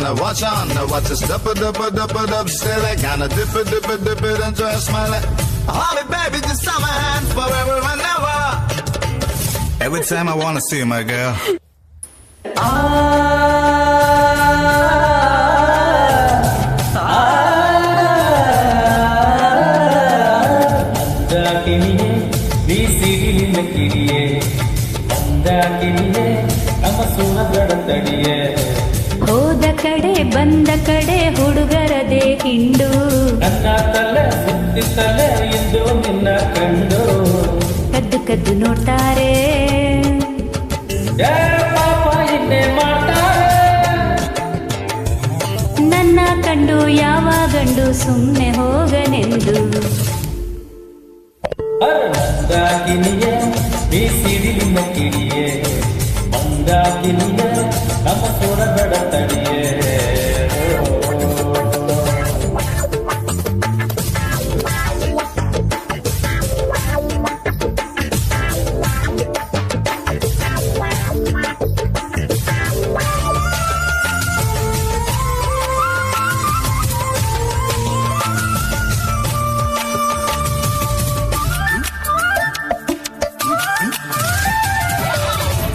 Watch us dip it, still I kinda dip it, and just smile it. Hold it, baby, just summer hand forever and ever. Every time I wanna see you, my girl. ಅಂದಾಕಿನಿಯೇ ನೀ ಸಿಗಿಲಿನ ಕಿಡಿಯೇ ಅಂದಾಕಿನಿಯೇ ನಮ್ಮ ಸುರಗಡ ತಡಿಯೇ ಹೋದ ಕಡೆ ಬಂದ ಕಡೆ ಹುಡುಗರದೇ ಹಿಂಡು ನನ್ನ ತಲೆ ಸುತ್ತಿತ್ತಲೆ ಇಂದು ನಿನ್ನ ಕಂಡು ಕದ್ದು ಕದ್ದು ನೋಡ್ತಾರೆ ಪಾಪ ಇನ್ನೇ ಮಾಡ್ತಾರೆ ನನ್ನ ಕಂಡು ಯಾವ ಗಂಡು ಸುಮ್ಮನೆ ಹೋಗನೆಂದು ಅಂದಾಕಿನಿಯೇ ನೀ ಸಿಡಿಲಿನ ಕಿಡಿಯೇ ಅಂದಾಕಿನಿಯೇ ನಮ್ಮ ಸುರಗಡ ತಡಿಯೇ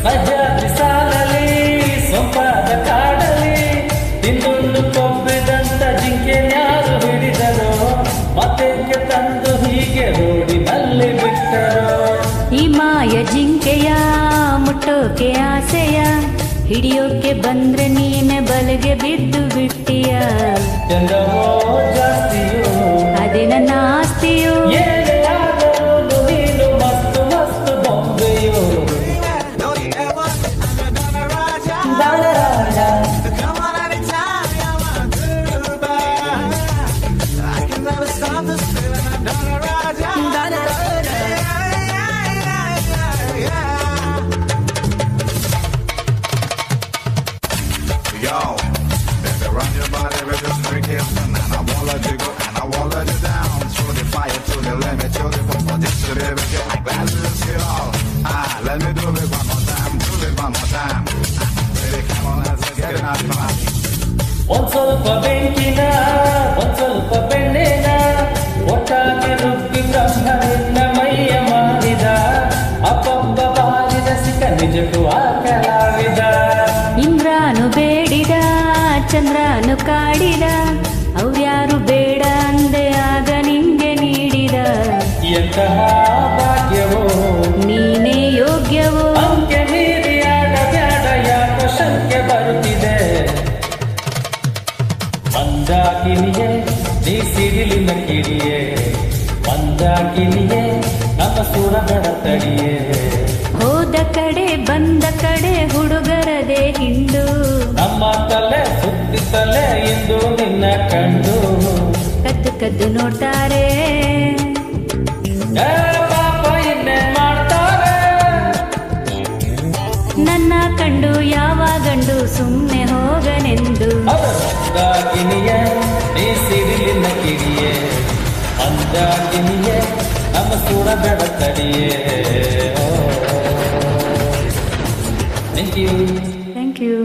ಸಹ್ಯಾದ್ರಿ ಸಾಲಲಿ ಸೊಂಪಾದ ಕಾಡಲಿ ತಿಂದುಂಡು ಕೊಬ್ಬಿದಂತ ಜಿಂಕೆ ಯಾರು ಹಿಡಿದರೋ ಮತ್ತೆಕ್ಕೆ ತಂದು ಹೀಗೆ ರೋಡಿನಲ್ಲಿ ಬಿಟ್ಟರೋ ಈ ಮಾಯ ಜಿಂಕೆಯ ಮುಟ್ಟೋಕೆ ಆಸೆಯ ಹಿಡಿಯೋಕೆ ಬಂದ್ರೆ ನೀನೆ ಬಲೆಗೆ ಬಿದ್ದು ಬಿಟ್ಟಿಯ ಚಂದವೋ ಜಾಸ್ತಿಯೋ ಅದೇ ನನ್ನ ಆಸ್ತಿಯು ಏನೇ ಆದರೂ ನೀನು ಮಸ್ತು ಮಸ್ತು ಬೊಂಬೆಯೋ Come on anytime you want to, baby. I can never stop this feeling. I don't ride you. Yo, baby, run your body with your freak hips, and I won't let you go, and I won't let you down. Through the fire, to the limit, to the bumper, this to the baby, I'm glad to see you all. Let me do it one more time, do it one more time. Baby, come on, let's get it out of my mouth. ಒಂದ್ ಸ್ವಲ್ಪ ಬೆಂಕಿನ ಒಂದ್ ಸ್ವಲ್ಪ ಬೆಣ್ಣೆನ ಒಟ್ಟಾಗಿ ರುಬ್ಬಿ ಬ್ರಹ್ಮನಿಂದ ಮೈಯ ಮಾಡಿದ ಅಪ್ಪಬ್ಬ ಬಾರಿದ ಸಿಕ್ಕ ನಿಜಕ್ಕೂ ಆ ಕಲಾವಿದ ಇಂದ್ರಾನು ಬೇಡಿದ ಚಂದ್ರನು ಕಾಡಿದ ಅವ್ರ್ಯಾರು ಬೇಡ ಅಂದೆ ಆಗ ನಿಂಗೆ ನೀಡಿದ ಎಂತಹ ಭಾಗ್ಯವೋ ನೀನೇ ಯೋಗ್ಯವೋ ಅಂಕೆ ಮೀರಿ ಆಡ ಬ್ಯಾಡ ಯಾಕೋ ಶಂಕೆ ಬರುತ್ತಿದೆ ಮಂದಾಕಿನಿಯೇ ನೀ ಸಿಡಿಲಿನ ಕಿಡಿಯೇ ಮಂದಾಕಿನಿಯೇ ನಮ್ಮ ಸುರಗಡ ತಡಿಯೇ ಹೋದ ಕಡೆ ಬಂದ ಕಡೆ ಹುಡುಗರದೇ ಹಿಂಡು ನಮ್ಮ ತಲೆ ಸುತ್ತಿತ್ತಲೆ ಇಂದು ನಿನ್ನ ಕಂಡು ಕದ್ದು ಕದ್ದು ನೋಡ್ತಾರೆ ಪಾಪ ಇನ್ನೇ ಮಾಡ್ತಾರೆ ನನ್ನ ಕಂಡು ಯಾವ ಗಂಡು ಸುಮ್ಮನೆ ಹೋಗನೆಂದು ಮಂದಾಕಿನಿಯೇ ನೀ ಸಿಡಿಲಿನ ಕಿಡಿಯೇ ಮಂದಾಕಿನಿಯೇ ನಮ್ಮ ಸುರಗಡ ತಡಿಯೇ ಥ್ಯಾಂಕ್ ಯು